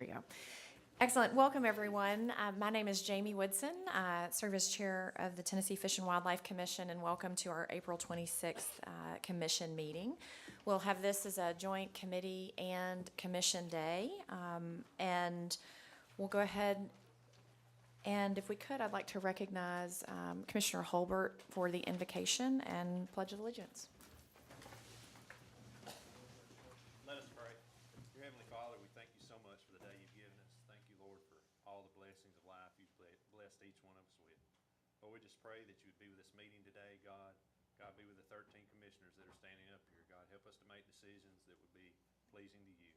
There we go. Excellent. Welcome, everyone. My name is Jamie Woodson. I serve as chair of the Tennessee Fish and Wildlife Commission, and welcome to our April 26th commission meeting. We'll have this as a joint committee and commission day, and we'll go ahead and if we could, I'd like to recognize Commissioner Holbert for the invocation and Pledge of Allegiance. Let us pray. Dear Heavenly Father, we thank you so much for the day you've given us. Thank you, Lord, for all the blessings of life you've blessed each one of us with. Lord, we just pray that you would be with this meeting today, God. God, be with the 13 commissioners that are standing up here. God, help us to make decisions that would be pleasing to you.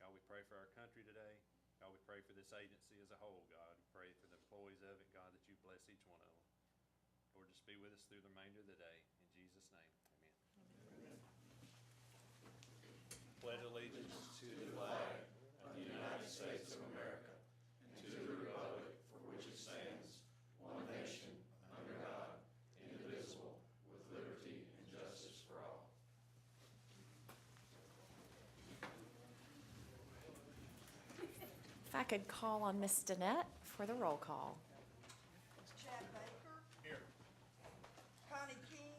God, we pray for our country today. God, we pray for this agency as a whole, God. We pray for the employees of it, God, that you bless each one of them. Lord, just be with us through the remainder of the day. In Jesus' name, amen. Pledge allegiance to the flag of the United States of America and to the republic for which it stands, one nation, under God, indivisible, with liberty and justice for all. If I could call on Miss Danette for the roll call. Chad Baker. Here. Connie King.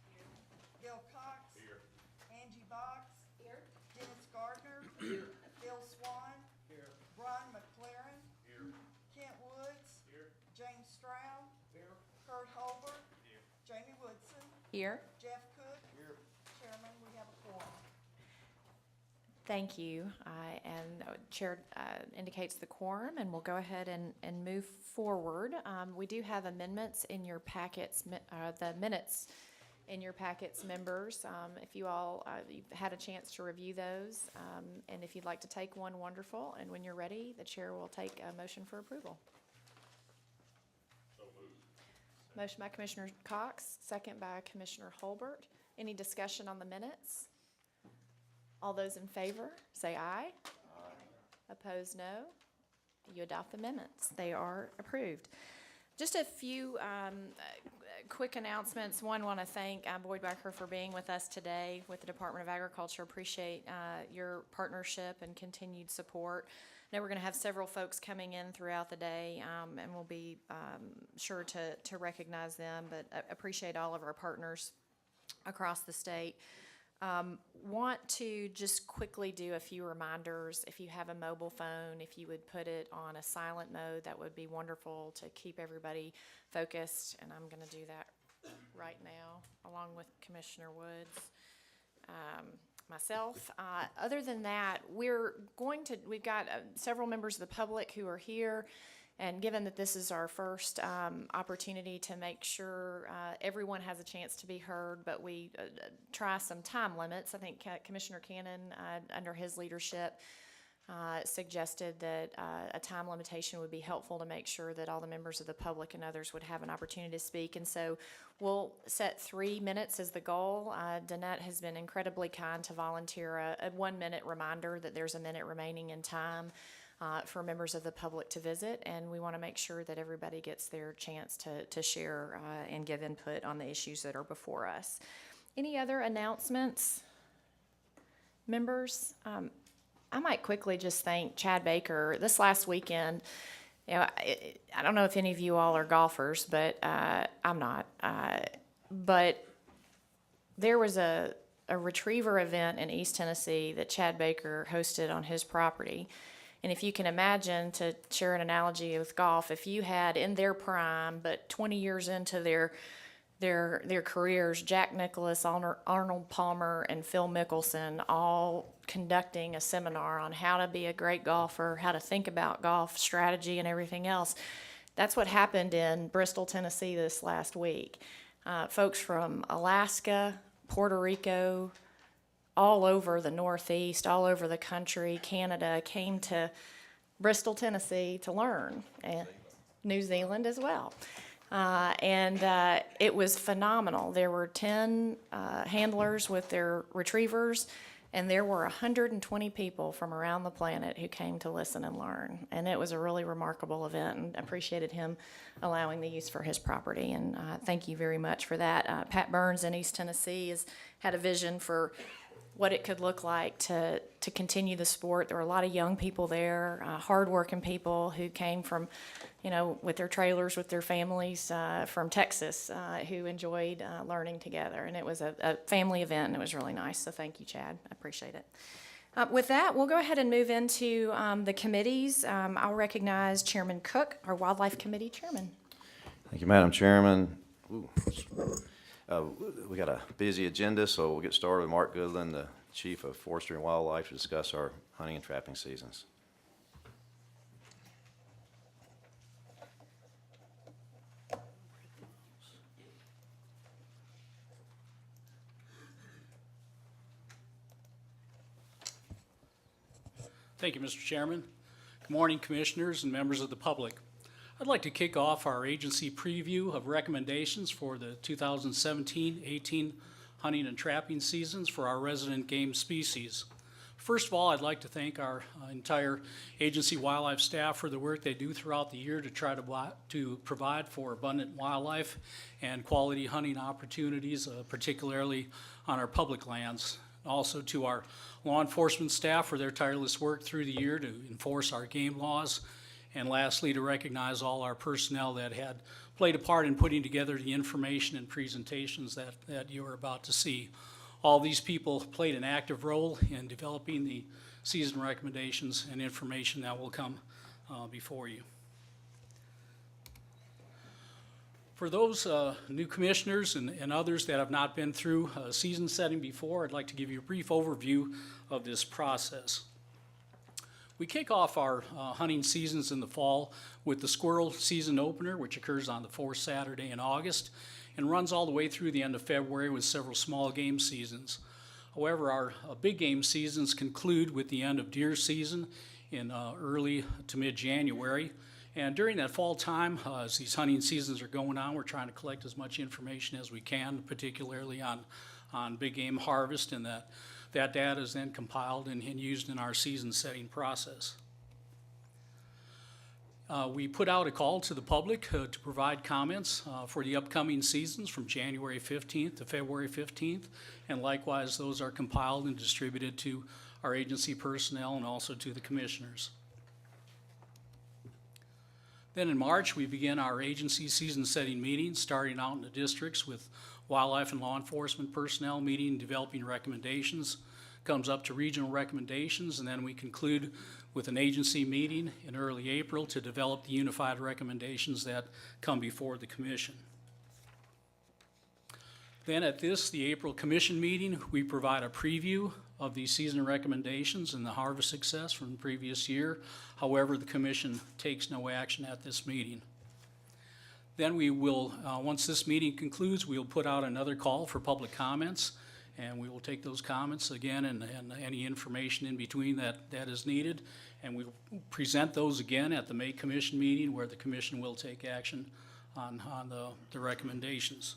Here. Bill Cox. Here. Angie Box. Here. Dennis Gardner. Here. Bill Swan. Here. Brian McLaren. Here. Kent Woods. Here. James Stroud. Here. Kurt Holbert. Here. Jamie Woodson. Here. Jeff Cook. Here. Chairman, we have a quorum. Thank you. And Chair indicates the quorum, and we'll go ahead and move forward. We do have amendments in your packets, the minutes in your packets, members. If you all you've had a chance to review those, and if you'd like to take one, wonderful. And when you're ready, the chair will take a motion for approval. So moved. Motion by Commissioner Cox, second by Commissioner Holbert. Any discussion on the minutes? All those in favor, say aye. Aye. Opposed, no. You adopt the amendments. They are approved. Just a few quick announcements. One, want to thank Boyd Becker for being with us today with the Department of Agriculture. Appreciate your partnership and continued support. I know we're going to have several folks coming in throughout the day, and we'll be sure to recognize them, but appreciate all of our partners across the state. Want to just quickly do a few reminders. If you have a mobile phone, if you would put it on a silent mode, that would be wonderful to keep everybody focused. And I'm going to do that right now, along with Commissioner Woods, myself. Other than that, we've got several members of the public who are here. And given that this is our first opportunity to make sure everyone has a chance to be heard, but we try some time limits. I think Commissioner Cannon, under his leadership, suggested that a time limitation would be helpful to make sure that all the members of the public and others would have an opportunity to speak. And so we'll set 3 minutes as the goal. Danette has been incredibly kind to volunteer a 1 minute reminder that there's a minute remaining in time for members of the public to visit, and we want to make sure that everybody gets their chance to share and give input on the issues that are before us. Any other announcements, members? I might quickly just thank Chad Baker. This last weekend, I don't know if any of you all are golfers, but I'm not. But there was a retriever event in East Tennessee that Chad Baker hosted on his property. And if you can imagine, to share an analogy with golf, if you had in their prime, but 20 years into their careers, Jack Nicklaus, Arnold Palmer, and Phil Mickelson all conducting a seminar on how to be a great golfer, how to think about golf strategy and everything else. That's what happened in Bristol, Tennessee this last week. Folks from Alaska, Puerto Rico, all over the Northeast, all over the country, Canada, came to Bristol, Tennessee to learn, and New Zealand as well. And it was phenomenal. There were 10 handlers with their retrievers, and there were 120 people from around the planet who came to listen and learn. And it was a really remarkable event, and appreciated him allowing the use for his property. And thank you very much for that. Pat Burns in East Tennessee has had a vision for what it could look like to continue the sport. There were a lot of young people there, hardworking people who came from, with their trailers, with their families from Texas, who enjoyed learning together. And it was a family event, and it was really nice. So thank you, Chad. I appreciate it. With that, we'll go ahead and move into the committees. I'll recognize Chairman Cook, our Wildlife Committee Chairman. Thank you, Madam Chairman. We got a busy agenda, so we'll get started with Mark Goodland, the Chief of Forestry and Wildlife, to discuss our hunting and trapping seasons. Thank you, Mr. Chairman. Good morning, Commissioners and members of the public. I'd like to kick off our agency preview of recommendations for the 2017-18 hunting and trapping seasons for our resident game species. First of all, I'd like to thank our entire agency wildlife staff for the work they do throughout the year to try to provide for abundant wildlife and quality hunting opportunities, particularly on our public lands. Also to our law enforcement staff for their tireless work through the year to enforce our game laws. And lastly, to recognize all our personnel that had played a part in putting together the information and presentations that you are about to see. All these people played an active role in developing the season recommendations and information that will come before you. For those new commissioners and others that have not been through season setting before, I'd like to give you a brief overview of this process. We kick off our hunting seasons in the fall with the squirrel season opener, which occurs on the fourth Saturday in August and runs all the way through the end of February with several small game seasons. However, our big game seasons conclude with the end of deer season in early to mid-January. And during that fall time, as these hunting seasons are going on, we're trying to collect as much information as we can, particularly on big game harvest, and that data is then compiled and used in our season setting process. We put out a call to the public to provide comments for the upcoming seasons from January 15th to February 15th, and likewise those are compiled and distributed to our agency personnel and also to the commissioners. Then in March, we begin our agency season setting meetings, starting out in the districts with wildlife and law enforcement personnel meeting, developing recommendations, comes up to regional recommendations, and then we conclude with an agency meeting in early April to develop the unified recommendations that come before the commission. Then at the April commission meeting, we provide a preview of the season recommendations and the harvest success from the previous year. However, the commission takes no action at this meeting. Then we will, once this meeting concludes, we'll put out another call for public comments, and we will take those comments again and any information in between that is needed, and we'll present those again at the May commission meeting where the commission will take action on the recommendations.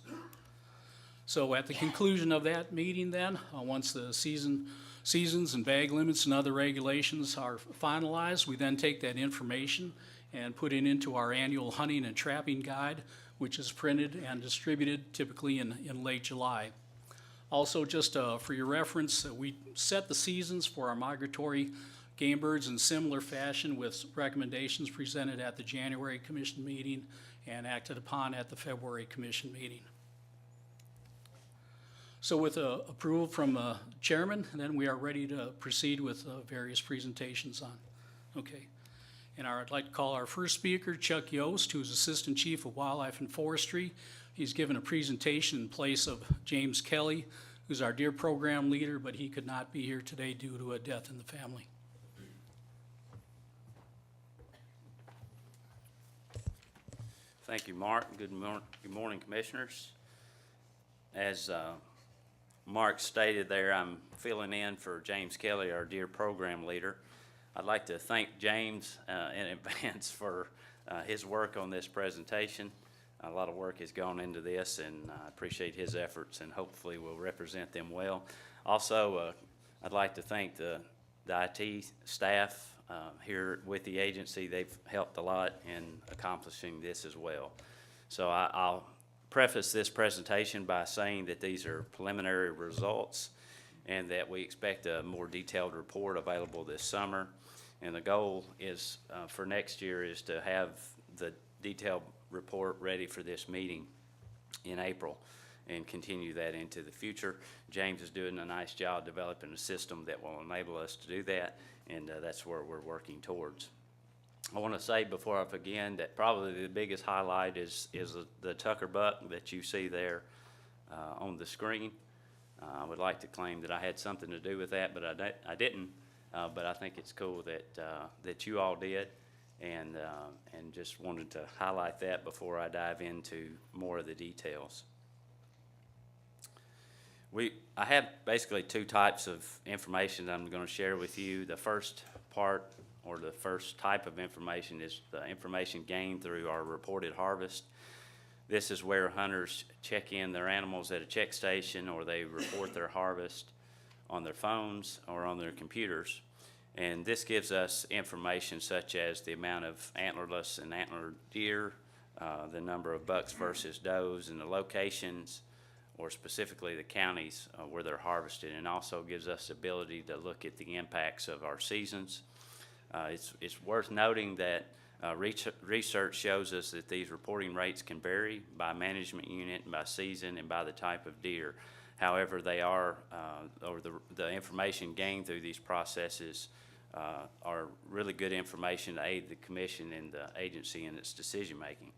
So at the conclusion of that meeting then, once the seasons and bag limits and other regulations are finalized, we then take that information and put it into our annual hunting and trapping guide, which is printed and distributed typically in late July. Also, just for your reference, we set the seasons for our migratory game birds in similar fashion with recommendations presented at the January commission meeting and acted upon at the February commission meeting. So with approval from the chairman, then we are ready to proceed with various presentations on. Okay. And I'd like to call our first speaker, Chuck Yost, who is Assistant Chief of Wildlife and Forestry. He's given a presentation in place of James Kelly, who's our deer program leader, but he could not be here today due to a death in the family. Thank you, Mark. Good morning, Commissioners. As Mark stated there, I'm filling in for James Kelly, our deer program leader. I'd like to thank James in advance for his work on this presentation. A lot of work has gone into this, and I appreciate his efforts, and hopefully we'll represent them well. Also, I'd like to thank the IT staff here with the agency. They've helped a lot in accomplishing this as well. So I'll preface this presentation by saying that these are preliminary results, and that we expect a more detailed report available this summer. And the goal is, for next year, is to have the detailed report ready for this meeting in April and continue that into the future. James is doing a nice job developing a system that will enable us to do that, and that's where we're working towards. I want to say before I begin that probably the biggest highlight is the Tucker buck that you see there on the screen. I would like to claim that I had something to do with that, but I didn't. But I think it's cool that you all did, and just wanted to highlight that before I dive into more of the details. I have basically two types of information that I'm going to share with you. The first part, or the first type of information, is the information gained through our reported harvest. This is where hunters check in their animals at a check station, or they report their harvest on their phones or on their computers. And this gives us information such as the amount of antlerless and antlered deer, the number of bucks versus does, and the locations, or specifically the counties where they're harvested, and also gives us the ability to look at the impacts of our seasons. It's worth noting that research shows us that these reporting rates can vary by management unit, and by season, and by the type of deer. However, they are, or the information gained through these processes are really good information to aid the commission and the agency in its decision making.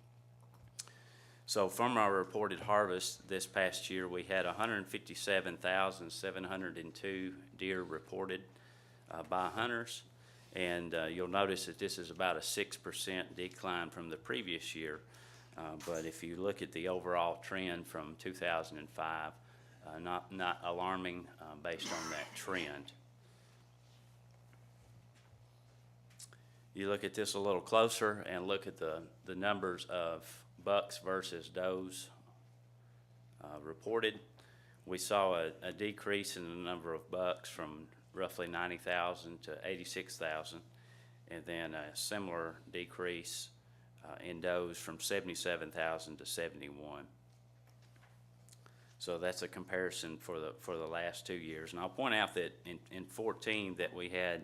So from our reported harvest this past year, we had 157,702 deer reported by hunters. And you'll notice that this is about a 6% decline from the previous year. But if you look at the overall trend from 2005, not alarming based on that trend. You look at this a little closer and look at the numbers of bucks versus does reported. We saw a decrease in the number of bucks from roughly 90,000 to 86,000, and then a similar decrease in does from 77,000 to 71. So that's a comparison for the last 2 years. And I'll point out that in 14 that we had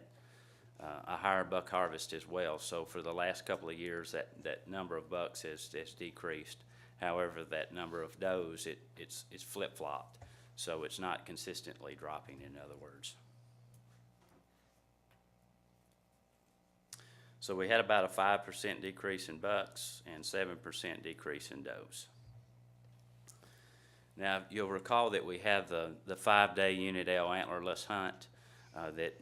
a higher buck harvest as well. So for the last couple of years, that number of bucks has decreased. However, that number of does, it's flip-flopped. So it's not consistently dropping, in other words. So we had about a 5% decrease in bucks and 7% decrease in does. Now, you'll recall that we have the 5-day unit L antlerless hunt that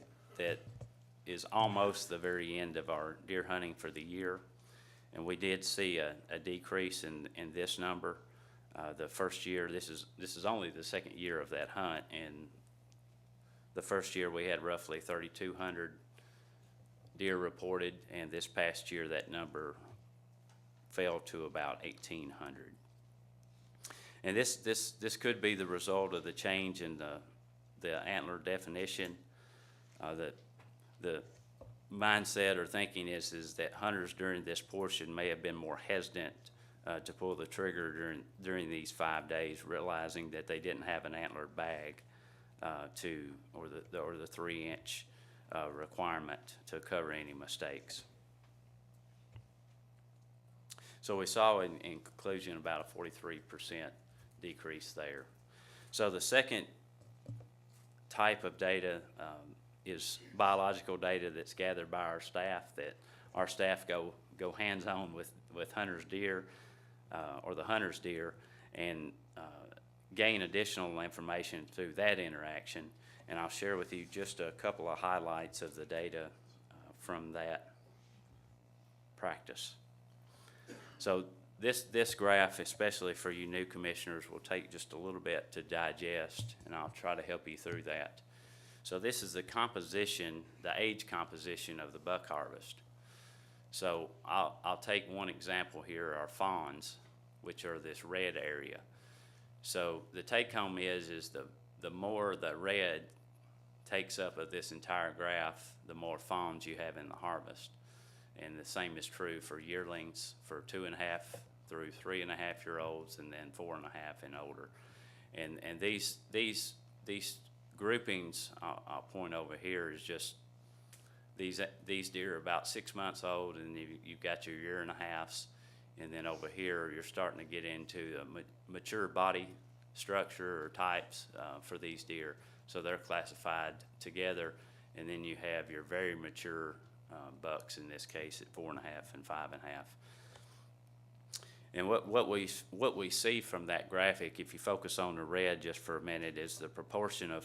is almost the very end of our deer hunting for the year. And we did see a decrease in this number. The first year, this is only the second year of that hunt, and the first year we had roughly 3,200 deer reported, and this past year that number fell to about 1,800. And this could be the result of the change in the antler definition. The mindset or thinking is that hunters during this portion may have been more hesitant to pull the trigger during these 5 days, realizing that they didn't have an antlered bag or the 3-inch requirement to cover any mistakes. So we saw in conclusion about a 43% decrease there. So the second type of data is biological data that's gathered by our staff, that our staff go hands-on with hunters' deer or the hunters' deer, and gain additional information through that interaction. And I'll share with you just a couple of highlights of the data from that practice. So this graph, especially for you new commissioners, will take just a little bit to digest, and I'll try to help you through that. So this is the composition, the age composition of the buck harvest. So I'll take one example here, our fawns, which are this red area. So the take home is the more the red takes up of this entire graph, the more fawns you have in the harvest. And the same is true for yearlings, for 2.5 through 3.5 year olds, and then 4.5 and older. And these groupings I'll point over here is just these deer are about 6 months old, and you've got your 1.5 years, and then over here you're starting to get into a mature body structure or types for these deer. So they're classified together, and then you have your very mature bucks, in this case at 4.5 and 5.5. And what we see from that graphic, if you focus on the red just for a minute, is the proportion of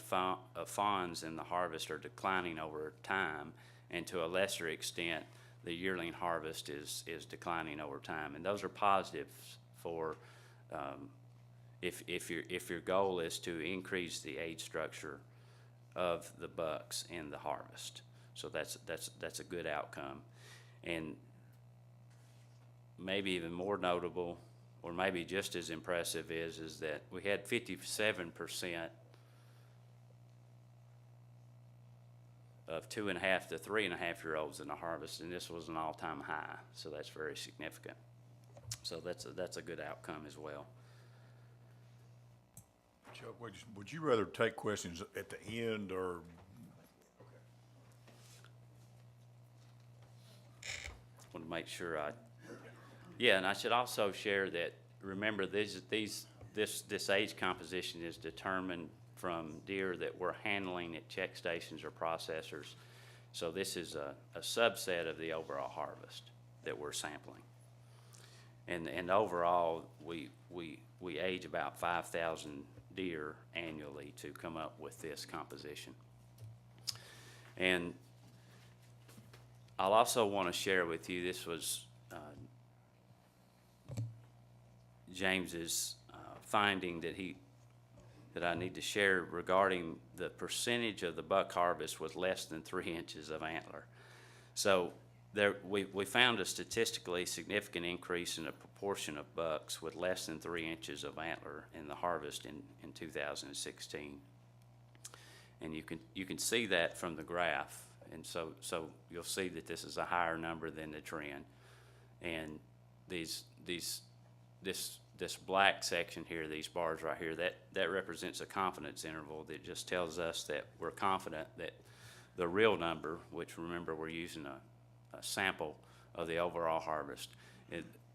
fawns in the harvest are declining over time, and to a lesser extent, the yearling harvest is declining over time. And those are positives for if your goal is to increase the age structure of the bucks in the harvest. So that's a good outcome. And maybe even more notable, or maybe just as impressive, is that we had 57% of 2.5 to 3.5-year-olds in the harvest, and this was an all-time high. So that's very significant. So that's a good outcome as well. Chuck, would you rather take questions at the end or? Want to make sure yeah, and I should also share that, remember, this age composition is determined from deer that we're handling at check stations or processors. So this is a subset of the overall harvest that we're sampling. And overall, we age about 5,000 deer annually to come up with this composition. And I'll also want to share with you, this was James's finding that I need to share regarding the percentage of the buck harvest with less than 3 inches of antler. So we found a statistically significant increase in the proportion of bucks with less than 3 inches of antler in the harvest in 2016. And you can see that from the graph. And so you'll see that this is a higher number than the trend. And this black section here, these bars right here, that represents a confidence interval that just tells us that we're confident that the real number, which, remember, we're using a sample of the overall harvest,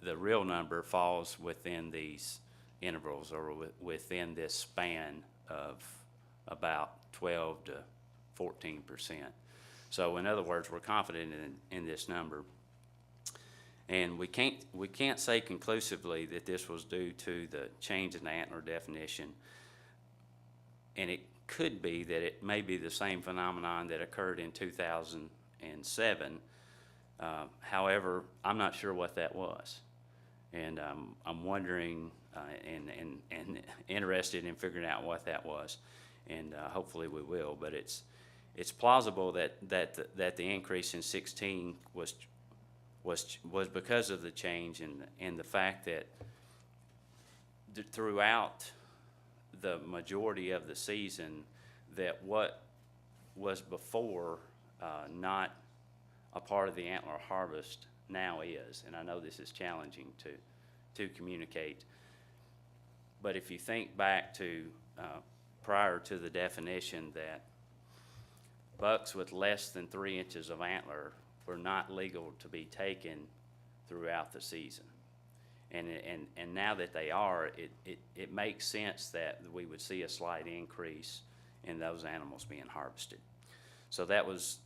the real number falls within these intervals, or within this span of about 12 to 14%. So in other words, we're confident in this number. And we can't say conclusively that this was due to the change in the antler definition. And it could be that it may be the same phenomenon that occurred in 2007. However, I'm not sure what that was. And I'm wondering and interested in figuring out what that was. And hopefully we will. But it's plausible that the increase in 16 was because of the change and the fact that throughout the majority of the season, that what was before not a part of the antler harvest now is. And I know this is challenging to communicate, but if you think back to prior to the definition that bucks with less than 3 inches of antler were not legal to be taken throughout the season. And now that they are, it makes sense that we would see a slight increase in those animals being harvested. So that was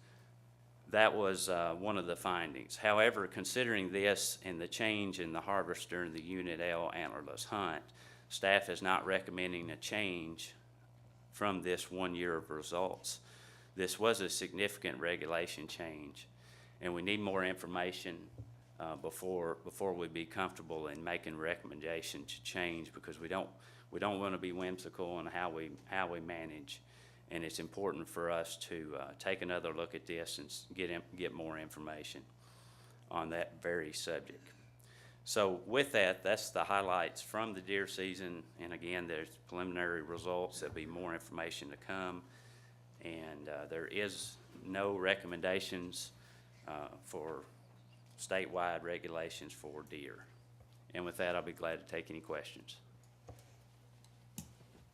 one of the findings. However, considering this and the change in the harvest during the Unit L antlerless hunt, staff is not recommending a change from this 1 year of results. This was a significant regulation change, and we need more information before we'd be comfortable in making a recommendation to change, because we don't want to be whimsical in how we manage, and it's important for us to take another look at this and get more information on that very subject. So with that, that's the highlights from the deer season, and again, there's preliminary results. There'll be more information to come, and there is no recommendations for statewide regulations for deer. And with that, I'll be glad to take any questions.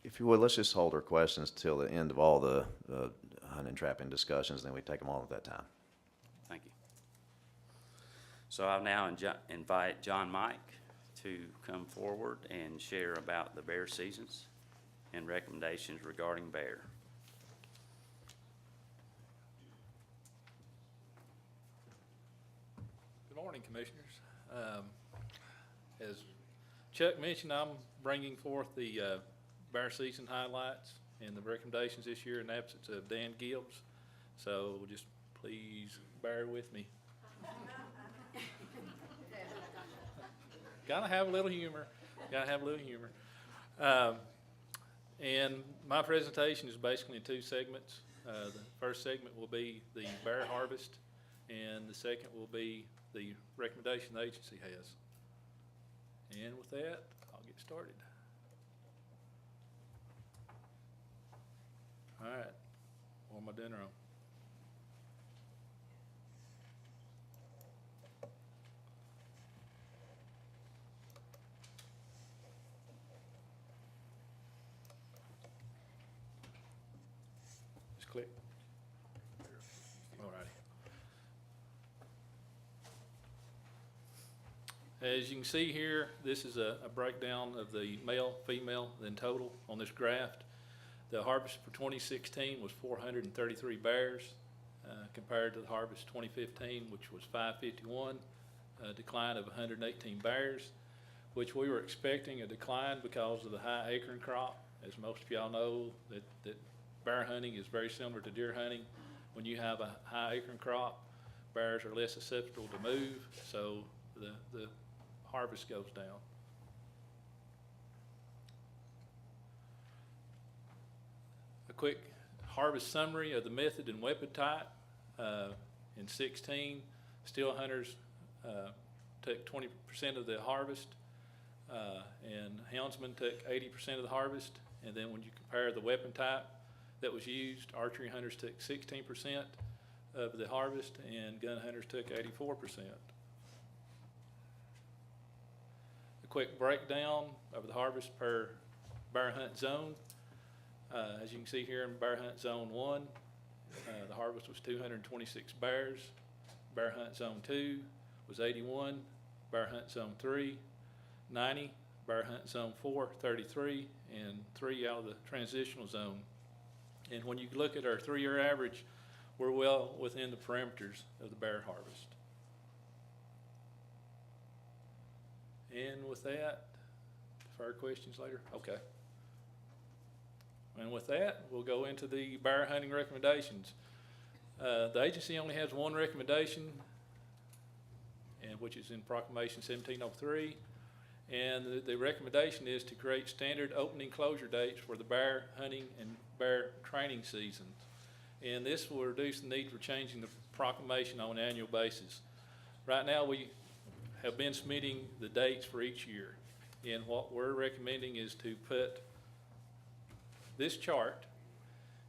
If you would, let's just hold our questions till the end of all the hunting and trapping discussions, then we take them all at that time. Thank you. So I'll now invite John Mike to come forward and share about the bear seasons and recommendations regarding bear. Good morning, Commissioners. As Chuck mentioned, I'm bringing forth the bear season highlights and the recommendations this year in the absence of Dan Gibbs. So just please bear with me. Gotta have a little humor. Gotta have a little humor. And my presentation is basically in two segments. The first segment will be the bear harvest, and the second will be the recommendation the agency has. And with that, I'll get started. All right, what am I doing wrong? Just click. All righty. As you can see here, this is a breakdown of the male, female, then total on this graph. The harvest for 2016 was 433 bears, compared to the harvest 2015, which was 551, a decline of 118 bears, which we were expecting a decline because of the high acorn crop. As most of y'all know, that bear hunting is very similar to deer hunting. When you have a high acorn crop, bears are less susceptible to move, so the harvest goes down. A quick harvest summary of the method and weapon type. In 16, still hunters took 20% of the harvest, and houndsmen took 80% of the harvest. And then when you compare the weapon type that was used, archery hunters took 16% of the harvest, and gun hunters took 84%. A quick breakdown of the harvest per bear hunt zone. As you can see here in bear hunt zone 1, the harvest was 226 bears. Bear hunt zone 2 was 81. Bear hunt zone 3, 90. Bear hunt zone 4, 33, and 3 out of the transitional zone. And when you look at our 3-year average, we're well within the parameters of the bear harvest. And with that, defer questions later? Okay. And with that, we'll go into the bear hunting recommendations. The agency only has one recommendation, and which is in Proclamation 1703. And the recommendation is to create standard opening closure dates for the bear hunting and bear training seasons. And this will reduce the need for changing the proclamation on an annual basis. Right now, we have been submitting the dates for each year. And what we're recommending is to put this chart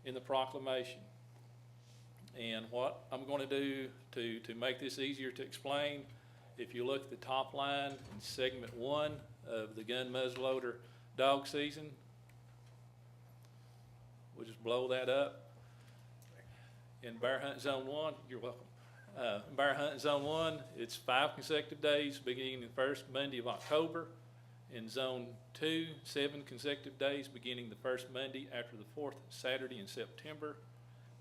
in the proclamation. And what I'm going to do to make this easier to explain, if you look at the top line in segment 1 of the gun muzzleloader dog season, we'll just blow that up. In bear hunt zone 1, you're welcome. Bear hunt zone 1, it's 5 consecutive days beginning the first Monday of October. In zone 2, 7 consecutive days beginning the first Monday after the 4th Saturday in September.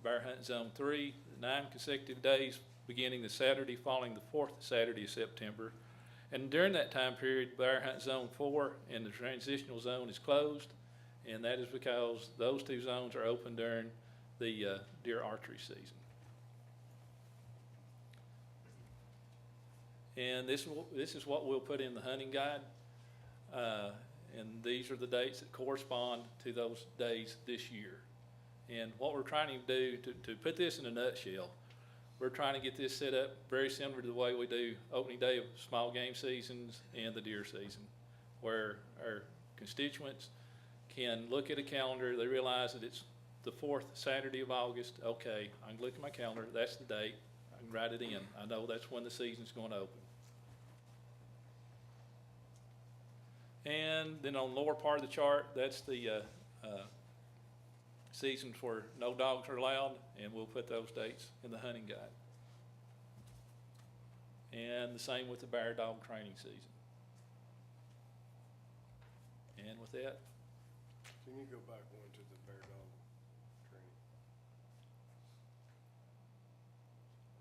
Bear hunt zone 3, 9 consecutive days beginning the Saturday following the 4th Saturday of September. And during that time period, bear hunt zone 4 and the transitional zone is closed, and that is because those 2 zones are open during the deer archery season. And this is what we'll put in the hunting guide. And these are the dates that correspond to those days this year. And what we're trying to do, to put this in a nutshell, we're trying to get this set up very similar to the way we do opening day of small game seasons and the deer season, where our constituents can look at a calendar, they realize that it's the 4th Saturday of August. Okay, I can look at my calendar, that's the date, I can write it in. I know that's when the season's going to open. And then on the lower part of the chart, that's the seasons where no dogs are allowed, and we'll put those dates in the hunting guide. And the same with the bear dog training season. And with that, Can you go back one to the bear dog training?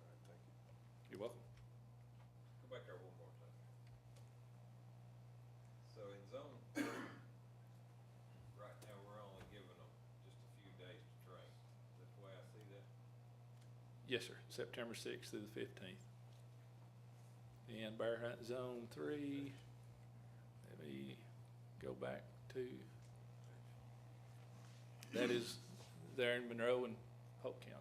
All right, thank you. you're welcome. Go back there one more time. So in zone three, right now, we're only giving them just a few days to train. Is that the way I see that? Yes, sir, September 6th through the 15th. And bear hunt zone 3, let me go back to, that is there in Monroe and Polk counties.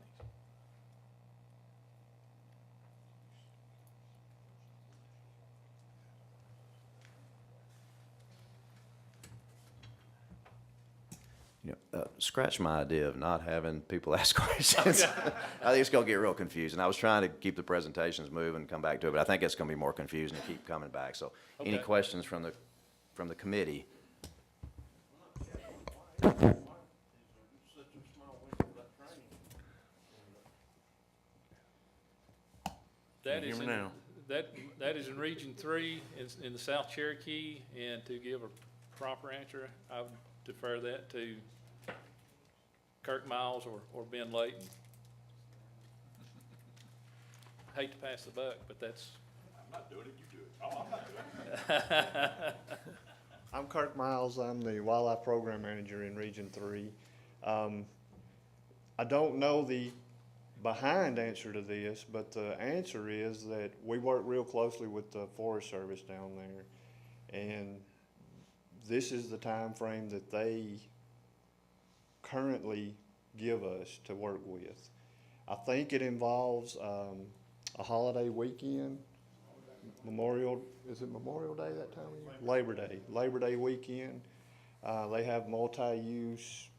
You know, scratch my idea of not having people ask questions. I think it's gonna get real confusing. I was trying to keep the presentations moving and come back to it, but I think it's gonna be more confusing to keep coming back. So, any Okay. questions from the committee? That Can you is hear me in, now? that is in Region 3, in the South Cherokee, and to give a proper answer, I would defer that to Kirk Miles or Ben Layton. Hate to pass the buck, but that's, I'm not doing it, you do it. Oh, I'm not doing it. I'm Kirk Miles. I'm the Wildlife Program Manager in Region 3. I don't know the behind answer to this, but the answer is that we work real closely with the Forest Service down there. And this is the time frame that they currently give us to work with. I think it involves a holiday weekend. Is it Memorial Day that time of year? Labor Day weekend. They have multi-use,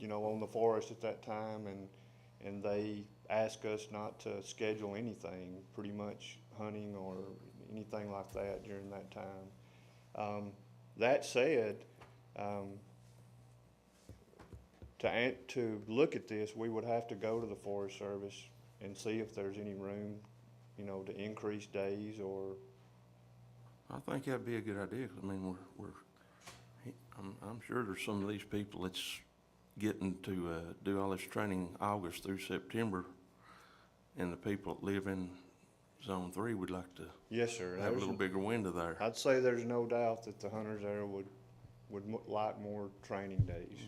on the forest at that time, and they ask us not to schedule anything, pretty much hunting or anything like that during that time. That said, to look at this, we would have to go to the Forest Service and see if there's any room, to increase days or. I think that'd be a good idea. I mean, I'm sure there's some of these people that's getting to do all this training August through September, and the people that live in Zone 3 would like to Yes, sir. have a little bigger window there. I'd say there's no doubt that the hunters there would like more training days.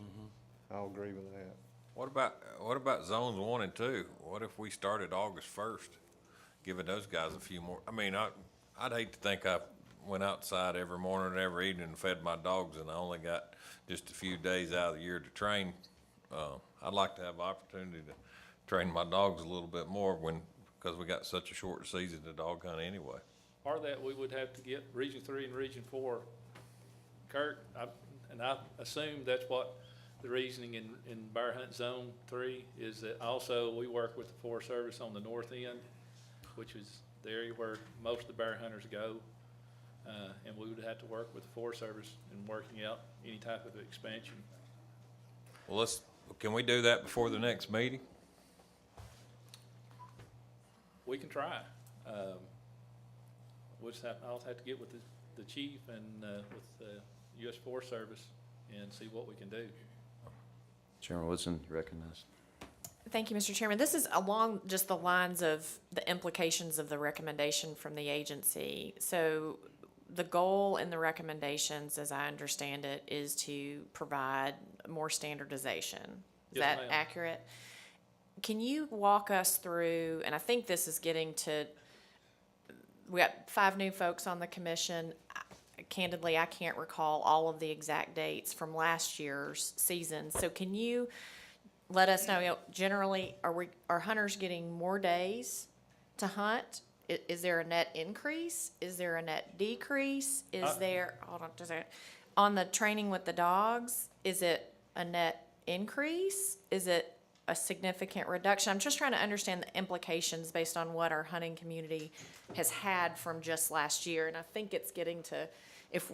I'll agree with that. What about zones 1 and 2? What if we started August 1st, giving those guys a few more? I mean, I'd hate to think I went outside every morning and every evening and fed my dogs, and I only got just a few days out of the year to train. I'd like to have the opportunity to train my dogs a little bit more because we got such a short season to dog hunt anyway. part of that, we would have to get Region 3 and Region 4. Kirk, I assume that's what the reasoning in Bear Hunt Zone 3 is, that also we work with the Forest Service on the north end, which is the area where most of the bear hunters go. And we would have to work with the Forest Service in working out any type of expansion. Well, can we do that before the next meeting? We can try. I'll have to get with the chief and with the U.S. Forest Service and see what we can do. Chairman Woodson, you recognize. Thank you, Mr. Chairman. This is along just the lines of the implications of the recommendation from the agency. So the goal in the recommendations, as I understand it, is to provide more standardization. Is Yes, that ma'am. accurate? Can you walk us through, and I think this is getting to, we got 5 new folks on the commission. Candidly, I can't recall all of the exact dates from last year's season. So can you let us know, generally, are hunters getting more days to hunt? Is there a net increase? Is there a net decrease? Is there, hold on just a second, on the training with the dogs, is it a net increase? Is it a significant reduction? I'm just trying to understand the implications based on what our hunting community has had from just last year. And I think it's getting to, if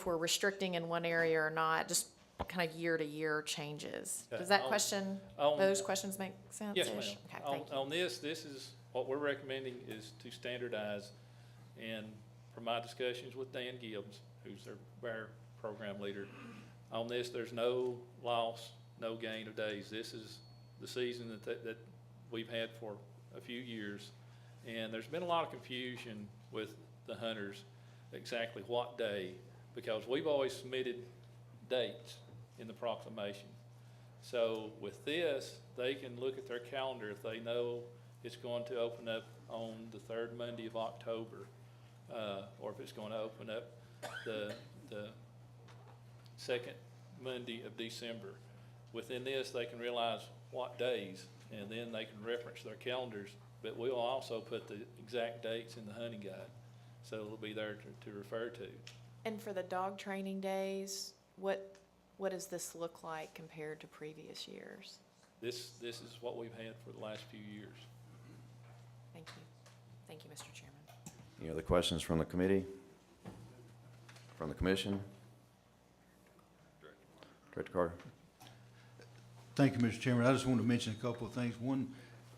we're restricting in one area or not, just kind of year-to-year changes. Okay, Does that on- question, on- those questions make sense? Yes, ma'am. Okay, On, thank you. on this is, what we're recommending is to standardize, and from my discussions with Dan Gibbs, who's their bear program leader, on this, there's no loss, no gain of days. This is the season that we've had for a few years, and there's been a lot of confusion with the hunters, exactly what day, because we've always submitted dates in the proclamation. So with this, they can look at their calendar if they know it's going to open up on the third Monday of October, or if it's going to open up the second Monday of December. Within this, they can realize what days, and then they can reference their calendars, but we'll also put the exact dates in the hunting guide, so it'll be there to refer to. And for the dog training days, what does this look like compared to previous years? This is what we've had for the last few years. Thank you. Thank you, Mr. Chairman. Any other questions from the committee? From the commission? Director Carter? Thank you, Mr. Chairman. I just wanted to mention a couple of things. One,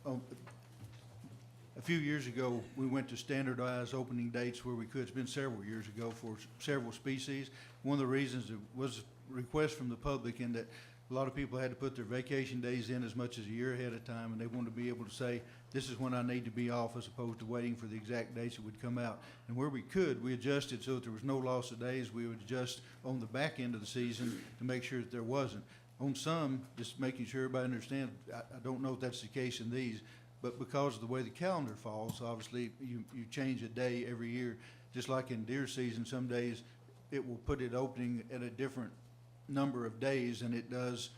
a few years ago, we went to standardized opening dates where we could. It's been several years ago for several species. One of the reasons it was a request from the public in that a lot of people had to put their vacation days in as much as a year ahead of time, and they wanted to be able to say, this is when I need to be off, as opposed to waiting for the exact dates that would come out. And where we could, we adjusted so that there was no loss of days. We would adjust on the back end of the season to make sure that there wasn't. On some, just making sure everybody understands, I don't know if that's the case in these, but because of the way the calendar falls, obviously, you change a day every year. Just like in deer season, some days it will put it opening at a different number of days than it does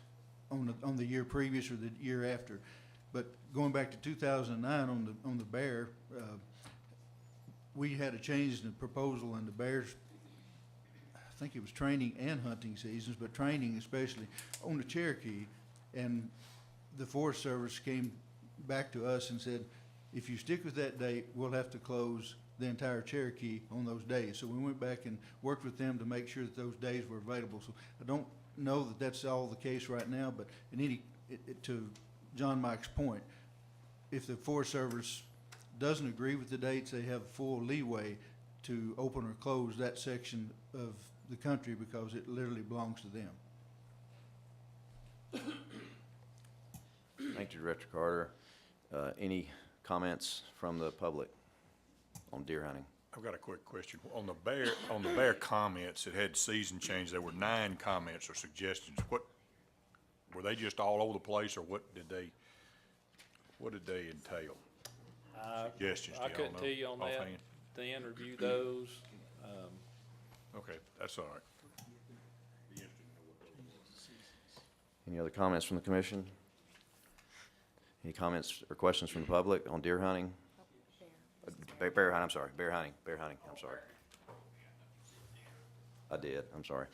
on the year previous or the year after. But going back to 2009 on the bear, we had a change in the proposal in the bears. I think it was training and hunting seasons, but training especially on the Cherokee. And the Forest Service came back to us and said, if you stick with that date, we'll have to close the entire Cherokee on those days. So we went back and worked with them to make sure that those days were available. So I don't know that that's all the case right now, but to John Mike's point, if the Forest Service doesn't agree with the dates, they have full leeway to open or close that section of the country because it literally belongs to them. Thank you, Director Carter. Any comments from the public on deer hunting? I've got a quick question. On the bear comments, it had season change. There were 9 comments or suggestions. What, were they just all over the place, or what did they entail? Suggestions, do I y'all couldn't know tell you on that. offhand? Dan reviewed those. Okay, that's all right. Any other comments from the commission? Any comments or questions from the public on deer hunting? Bear hunting, I'm sorry. Bear hunting, I'm sorry. I did, I'm sorry.